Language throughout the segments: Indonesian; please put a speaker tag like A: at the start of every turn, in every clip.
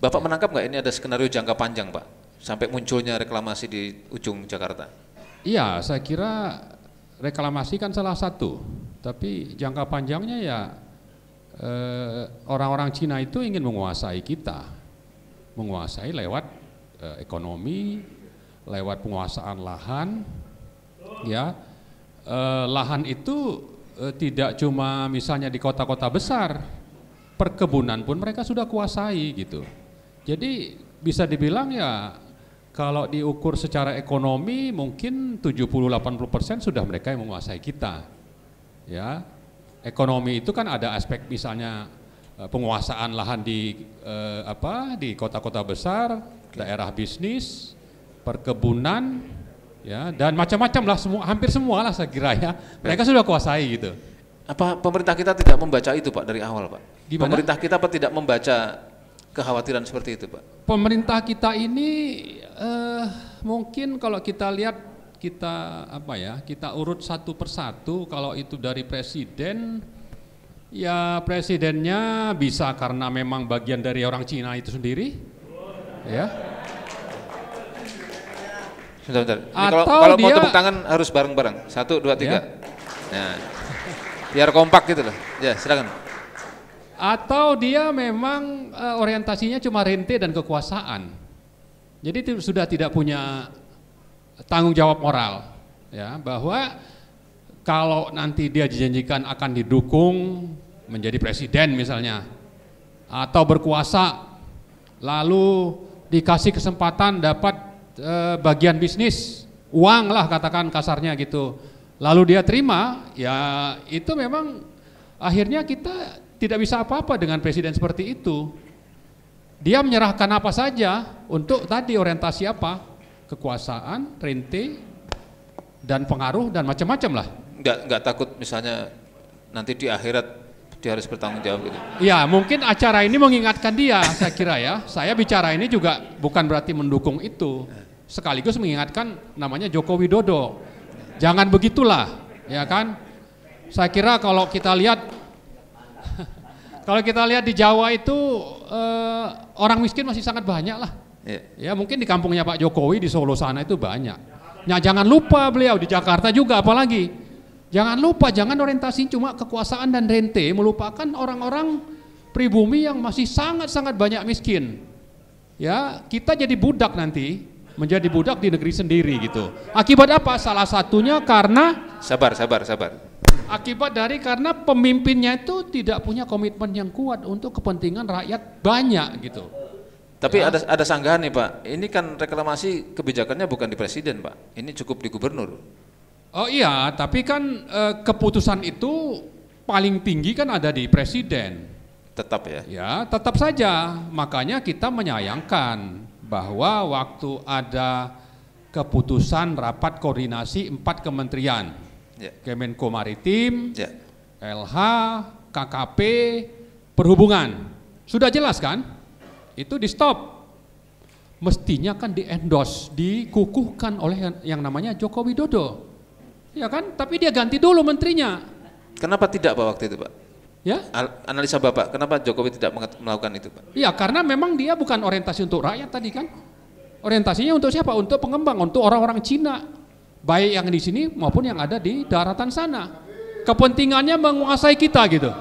A: Bapak menangkap nggak ini ada skenario jangka panjang, Pak, sampai munculnya reklamasi di ujung Jakarta?
B: Iya, saya kira reklamasi kan salah satu, tapi jangka panjangnya ya orang-orang Cina itu ingin menguasai kita, menguasai lewat ekonomi, lewat penguasaan lahan, ya. Lahan itu tidak cuma misalnya di kota-kota besar, perkebunan pun mereka sudah kuasai gitu. Jadi bisa dibilang ya kalau diukur secara ekonomi mungkin 70-80% sudah mereka yang menguasai kita. Ya, ekonomi itu kan ada aspek misalnya penguasaan lahan di di kota-kota besar, daerah bisnis, perkebunan, ya dan macam-macam lah, hampir semua lah saya kira ya. Mereka sudah kuasai gitu.
A: Apa pemerintah kita tidak membaca itu, Pak, dari awal, Pak?
B: Gimana?
A: Pemerintah kita apa tidak membaca kekhawatiran seperti itu, Pak?
B: Pemerintah kita ini mungkin kalau kita lihat kita urut satu persatu. Kalau itu dari presiden, ya presidennya bisa karena memang bagian dari orang Cina itu sendiri, ya.
A: Sebentar.
B: Atau
A: Kalau mau
B: dia,
A: tepuk tangan harus bareng-bareng. 1, 2, 3. Ya. Nah, biar kompak gitu loh. Ya, silakan.
B: Atau dia memang orientasinya cuma rente dan kekuasaan. Jadi sudah tidak punya tanggung jawab moral, ya, bahwa kalau nanti dia dijanjikan akan didukung menjadi presiden misalnya, atau berkuasa, lalu dikasih kesempatan dapat bagian bisnis, uang lah katakan kasarnya gitu, lalu dia terima, ya itu memang akhirnya kita tidak bisa apa-apa dengan presiden seperti itu. Dia menyerahkan apa saja untuk tadi orientasi apa? Kekuasaan, rente, dan pengaruh dan macam-macam lah.
A: Enggak takut misalnya nanti di akhirat dia harus bertanggung jawab gitu.
B: Ya mungkin acara ini mengingatkan dia, saya kira ya. Saya bicara ini juga bukan berarti mendukung itu, sekaligus mengingatkan namanya Joko Widodo. Jangan begitulah, ya kan? Saya kira kalau kita lihat di Jawa itu orang miskin masih sangat banyak lah. Ya mungkin di kampungnya Pak Jokowi di Solo sana itu banyak. Nah jangan lupa beliau di Jakarta juga apalagi. Jangan lupa, jangan orientasi cuma kekuasaan dan rente, melupakan orang-orang pribumi yang masih sangat-sangat banyak miskin. Ya, kita jadi budak nanti, menjadi budak di negeri sendiri gitu. Akibat apa? Salah satunya karena
A: sabar.
B: Akibat dari karena pemimpinnya itu tidak punya komitmen yang kuat untuk kepentingan rakyat banyak gitu.
A: Tapi ya, ada sanggahan nih, Pak. Ini kan reklamasi kebijakannya bukan di presiden, Pak. Ini cukup di gubernur.
B: Oh iya, tapi kan keputusan itu paling tinggi kan ada di presiden.
A: Tetap ya?
B: Ya, tetap saja. Makanya kita menyayangkan bahwa waktu ada keputusan rapat koordinasi 4 kementerian, ya. Kemenko Maritim, ya. LH, KKP, Perhubungan, sudah jelas kan? Itu di stop. Mestinya kan di endorse, dikukuhkan oleh yang namanya Joko Widodo. Ya kan? Tapi dia ganti dulu menterinya.
A: Kenapa tidak, Pak, waktu itu, Pak?
B: Ya?
A: Analisa Bapak, kenapa Jokowi tidak melakukan itu, Pak?
B: Ya karena memang dia bukan orientasi untuk rakyat tadi kan. Orientasinya untuk siapa? Untuk pengembang, untuk orang-orang Cina. Baik yang di sini maupun yang ada di daratan sana. Kepentingannya menguasai kita gitu.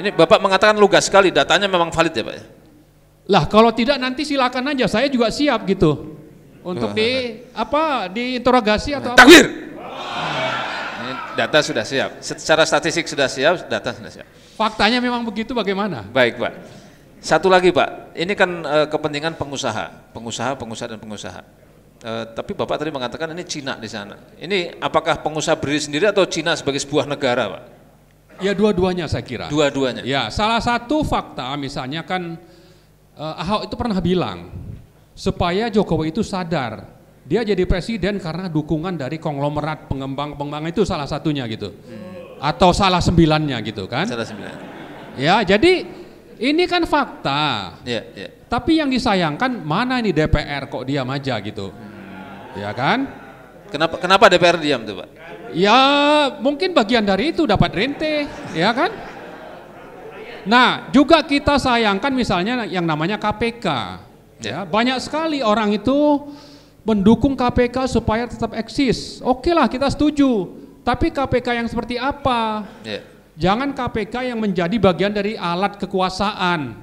A: Ini Bapak mengatakan lugas sekali, datanya memang valid ya, Pak?
B: Lah kalau tidak nanti silakan aja, saya juga siap gitu. Untuk diinterogasi atau
A: takbir. Ini data sudah siap, secara statistik sudah siap, data sudah siap.
B: Faktanya memang begitu, bagaimana?
A: Baik, Pak. Satu lagi, Pak, ini kan kepentingan pengusaha dan pengusaha. Tapi Bapak tadi mengatakan ini Cina di sana. Ini apakah pengusaha berdiri sendiri atau Cina sebagai sebuah negara, Pak?
B: Ya dua-duanya saya kira.
A: Dua-duanya.
B: Ya salah satu fakta misalnya kan Ahok itu pernah bilang supaya Jokowi itu sadar dia jadi presiden karena dukungan dari konglomerat pengembang itu salah satunya gitu. Atau salah 9-nya gitu kan?
A: Salah 9.
B: Ya jadi ini kan fakta.
A: Ya.
B: Tapi yang disayangkan mana ini DPR kok diam aja gitu. Ya kan?
A: Kenapa DPR diam tuh, Pak?
B: Ya mungkin bagian dari itu dapat rente, ya kan? Nah, juga kita sayangkan misalnya yang namanya KPK. Ya, banyak sekali orang itu mendukung KPK supaya tetap eksis. Oke lah, kita setuju. Tapi KPK yang seperti apa? Jangan KPK yang menjadi bagian dari alat kekuasaan.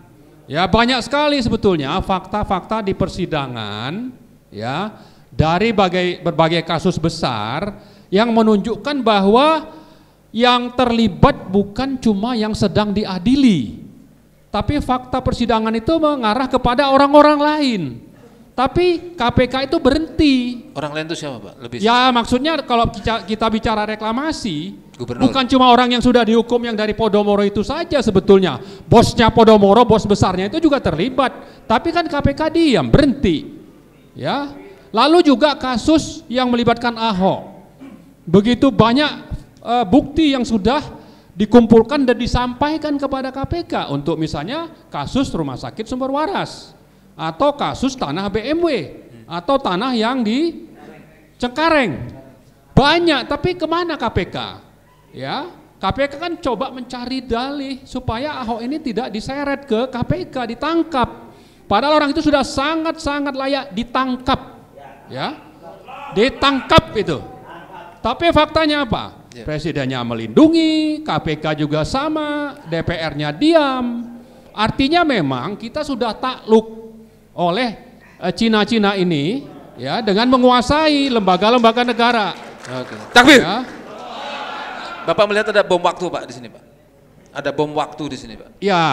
B: Ya, banyak sekali sebetulnya fakta-fakta di persidangan ya dari berbagai kasus besar yang menunjukkan bahwa yang terlibat bukan cuma yang sedang diadili, tapi fakta persidangan itu mengarah kepada orang-orang lain. Tapi KPK itu berhenti.
A: Orang lain itu siapa, Pak?
B: Ya maksudnya kalau kita bicara reklamasi,
A: Gubernur.
B: Bukan cuma orang yang sudah dihukum yang dari Podomoro itu saja sebetulnya. Bosnya Podomoro, bos besarnya itu juga terlibat. Tapi kan KPK diam, berhenti. Ya. Lalu juga kasus yang melibatkan Ahok. Begitu banyak bukti yang sudah dikumpulkan dan disampaikan kepada KPK untuk misalnya kasus Rumah Sakit Sumber Waras atau kasus tanah BMW atau tanah yang di Cengkareng. Banyak, tapi kemana KPK? Ya, KPK kan coba mencari dalih supaya Ahok ini tidak diseret ke KPK, ditangkap. Padahal orang itu sudah sangat-sangat layak ditangkap. Ya, ditangkap itu. Tapi faktanya apa? Presidennya melindungi, KPK juga sama, DPR-nya diam. Artinya memang kita sudah takluk oleh Cina-Cina ini ya dengan menguasai lembaga-lembaga negara.
A: Oke. Takbir.
B: Ya.
A: Bapak melihat ada bom waktu, Pak, di sini, Pak. Ada bom waktu di sini, Pak.
B: Ya,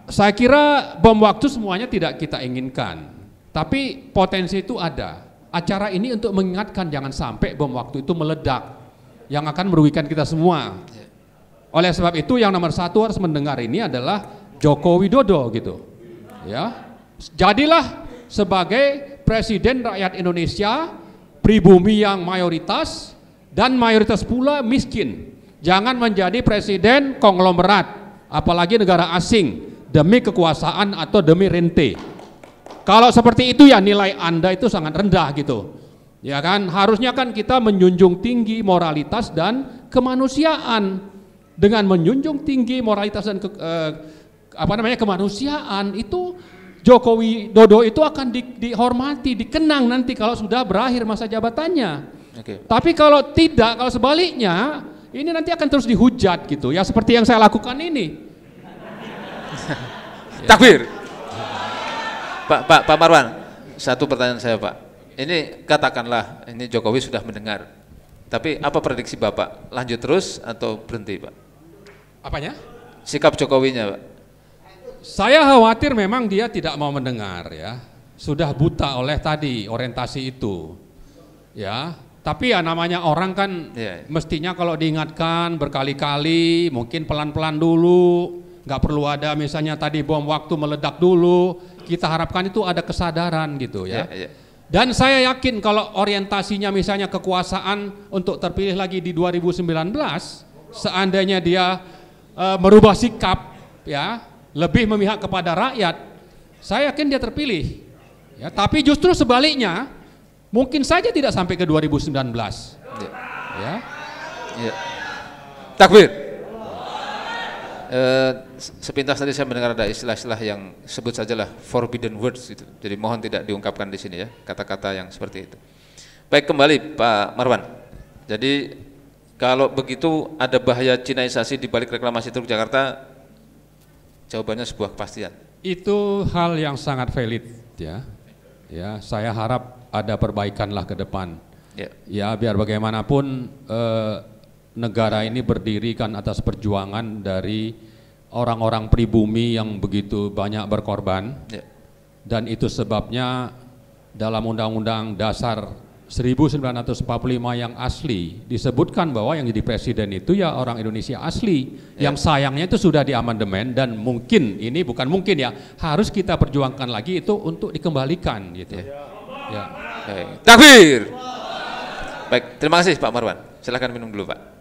B: saya kira bom waktu semuanya tidak kita inginkan. Tapi potensi itu ada. Acara ini untuk mengingatkan jangan sampai bom waktu itu meledak yang akan merugikan kita semua. Oleh sebab itu yang nomor satu harus mendengar ini adalah Joko Widodo gitu. Ya, jadilah sebagai presiden rakyat Indonesia, pribumi yang mayoritas dan mayoritas pula miskin. Jangan menjadi presiden konglomerat, apalagi negara asing demi kekuasaan atau demi rente. Kalau seperti itu ya nilai Anda itu sangat rendah gitu. Ya kan, harusnya kan kita menjunjung tinggi moralitas dan kemanusiaan. Dengan menjunjung tinggi moralitas dan kemanusiaan itu Joko Widodo itu akan dihormati, dikenang nanti kalau sudah berakhir masa jabatannya. Tapi kalau tidak, kalau sebaliknya, ini nanti akan terus dihujat gitu. Ya seperti yang saya lakukan ini.
A: Takbir. Pak Marwan, satu pertanyaan saya, Pak. Ini katakanlah ini Jokowi sudah mendengar. Tapi apa prediksi Bapak? Lanjut terus atau berhenti, Pak?
B: Apanya?
A: Sikap Jokowinya, Pak.
B: Saya khawatir memang dia tidak mau mendengar ya. Sudah buta oleh tadi orientasi itu. Ya, tapi ya namanya orang kan mestinya kalau diingatkan berkali-kali, mungkin pelan-pelan dulu. Nggak perlu ada misalnya tadi bom waktu meledak dulu. Kita harapkan itu ada kesadaran gitu ya. Dan saya yakin kalau orientasinya misalnya kekuasaan untuk terpilih lagi di 2019, seandainya dia merubah sikap ya, lebih memihak kepada rakyat, saya yakin dia terpilih. Ya, tapi justru sebaliknya, mungkin saja tidak sampai ke 2019. Ya.
A: Takbir. Sepintas tadi saya mendengar ada istilah-istilah yang sebut sajalah forbidden words gitu. Jadi mohon tidak diungkapkan di sini ya, kata-kata yang seperti itu. Baik, kembali Pak Marwan. Jadi kalau begitu ada bahaya Cinaisasi di balik reklamasi Teluk Jakarta, jawabannya sebuah kepastian.
B: Itu hal yang sangat valid ya. Ya, saya harap ada perbaikanlah ke depan. Ya, biar bagaimanapun negara ini berdiri kan atas perjuangan dari orang-orang pribumi yang begitu banyak berkorban. Dan itu sebabnya dalam Undang-Undang Dasar 1945 yang asli disebutkan bahwa yang jadi presiden itu ya orang Indonesia asli. Yang sayangnya itu sudah diamandemen dan mungkin ini bukan mungkin ya, harus kita perjuangkan lagi itu untuk dikembalikan gitu. Ya.
A: Takbir. Baik, terima kasih Pak Marwan. Silakan minum dulu, Pak.